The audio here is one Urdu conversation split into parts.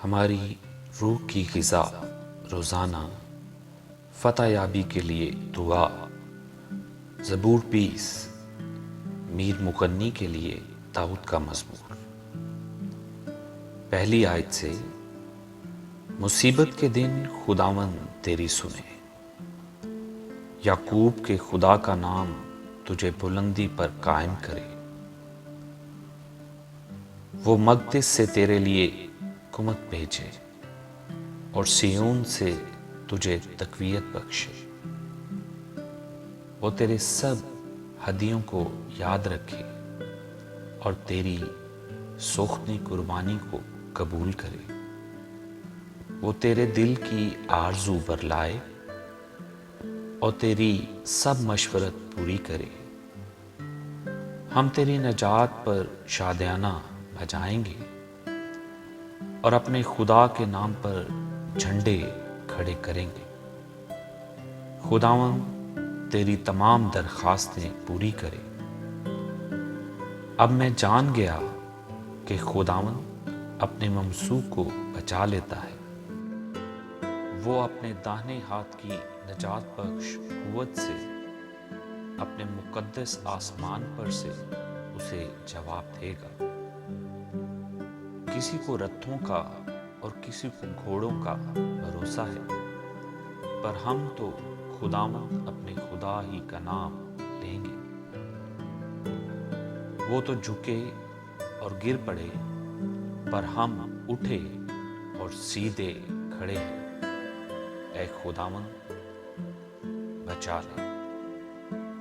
ہماری روح کی غذا روزانہ فتح یابی کے لیے دعا۔ زبور 20 میر مغنی کے لیے داؤد کا مزمور۔ پہلی آیت سے، مصیبت کے دن خداوند تیری سنے، یعقوب کے خدا کا نام تجھے بلندی پر قائم کرے۔ وہ مقدس سے تیرے لیے حکمت بھیجے اور سیون سے تجھے تقویت بخشے۔ وہ تیرے سب ہدیوں کو یاد رکھے اور تیری سوختنی قربانی کو قبول کرے۔ وہ تیرے دل کی آرزو برلائے اور تیری سب مشورت پوری کرے۔ ہم تیری نجات پر شادیانہ بجائیں گے اور اپنے خدا کے نام پر جھنڈے کھڑے کریں گے۔ خداوند تیری تمام درخواستیں پوری کرے۔ اب میں جان گیا کہ خداوند اپنے ممسوح کو بچا لیتا ہے۔ وہ اپنے داہنے ہاتھ کی نجات بخش قوت سے اپنے مقدس آسمان پر سے اسے جواب دے گا۔ کسی کو رتھوں کا اور کسی کو گھوڑوں کا بھروسہ ہے، پر ہم تو خداوند اپنے خدا ہی کا نام لیں گے۔ وہ تو جھکے اور گر پڑے، پر ہم اٹھے اور سیدھے کھڑے ہیں۔ اے خداوند بچا لے۔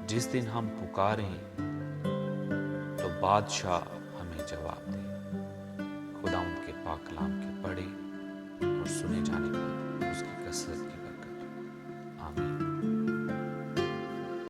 جس دن ہم پکاریں تو بادشاہ ہمیں جواب دے۔ خداوند کے پاک کلام کے پڑھے